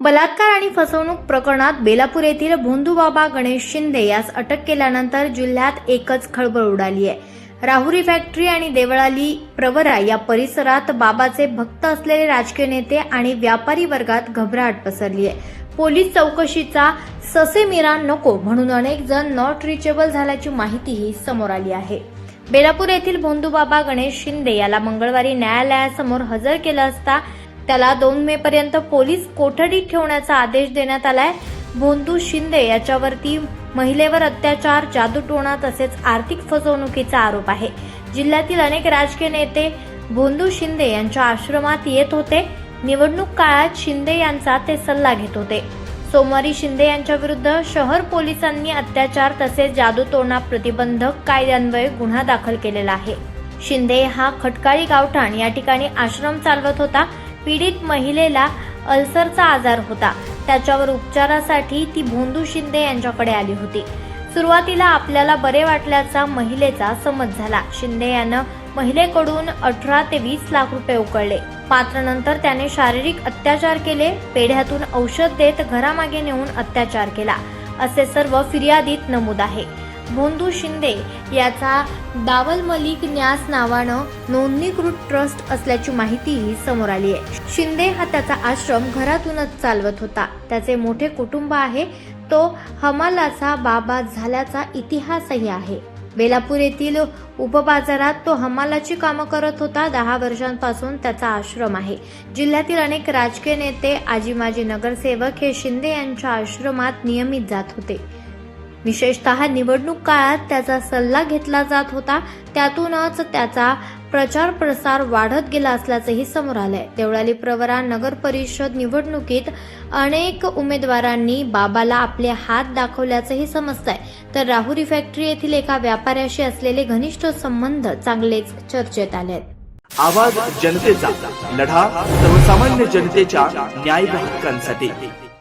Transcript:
बलात्कार आणि फसवणूक प्रकरणात बेलापूर येथील भोंदूबाबा गणेश शिंदे यास अटक केल्यानंतर जिल्ह्यात एकच खळबळ उडाली आहे। राहुरी फॅक्टरी आणि देवळाली प्रवरा या परिसरात बाबाचे भक्त असलेले राजकीय नेते आणि व्यापारी वर्गात घबराट पसरली आहे। पोलीस चौकशीचा ससेमिरा नको म्हणून अनेक जण नॉट रिचेबल झाल्याची माहितीही समोर आली आहे। बेलापूर येथील भोंदूबाबा गणेश शिंदे याला मंगळवारी न्यायालयासमोर हजर केलं असता त्याला 2 मे पर्यंत पोलीस कोठडीत ठेवण्याचा आदेश देण्यात आलाय। भोंदू शिंदे याच्यावरती महिलेवर अत्याचार, जादूटोणा तसेच आर्थिक फसवणुकीचा आरोप आहे। जिल्ह्यातील अनेक राजकीय नेते भोंदू शिंदे यांच्या आश्रमात येत होते। निवडणूक काळात शिंदे यांचा ते सल्ला घेत होते। सोमवारी शिंदे यांच्या विरुद्ध शहर पोलिसांनी अत्याचार तसेच जादूटोणा प्रतिबंधक कायद्यान्वये गुन्हा दाखल केलेला आहे। शिंदे हा खटकाळी गावठाण या ठिकाणी आश्रम चालवत होता। पीडित महिलेला अल्सरचा आजार होता। त्याच्यावर उपचारासाठी ती भोंदू शिंदे यांच्याकडे आली होती। सुरुवातीला आपल्याला बरे वाटल्याचा महिलेचा समज झाला। शिंदे यानं महिलेकडून 18 ते 20 लाख रुपये उकळले। मात्र नंतर त्याने शारीरिक अत्याचार केले, पेढ्यातून औषध देत घरामागे नेऊन अत्याचार केला, असे सर्व फिर्यादीत नमूद आहे। भोंदू शिंदे याचा दावल मलिक न्यास नावानं नोंदणीकृत ट्रस्ट असल्याची माहितीही समोर आली आहे। शिंदे हा त्याचा आश्रम घरातूनच चालवत होता। त्याचे मोठे कुटुंब आहे। तो हमालाचा बाबा झाल्याचा इतिहासही आहे। बेलापूर येथील उपबाजारात तो हमालाची कामं करत होता। 10 वर्षांपासून त्याचा आश्रम आहे। जिल्ह्यातील अनेक राजकीय नेते, आजी माजी नगरसेवक हे शिंदे यांच्या आश्रमात नियमित जात होते। विशेषतः निवडणूक काळात त्याचा सल्ला घेतला जात होता। त्यातूनच त्याचा प्रचार प्रसार वाढत गेला असल्याचंही समोर आलंय। देवळाली प्रवरा नगर परिषद निवडणुकीत अनेक उमेदवारांनी बाबाला आपले हात दाखवल्याचंही समजतंय। तर राहुरी फॅक्टरी येथील एका व्यापाऱ्याशी असलेले घनिष्ठ संबंध चांगलेच चर्चेत आले। आवाज जनतेचा, लढा सर्वसामान्य जनतेच्या न्याय हक्कांसाठी।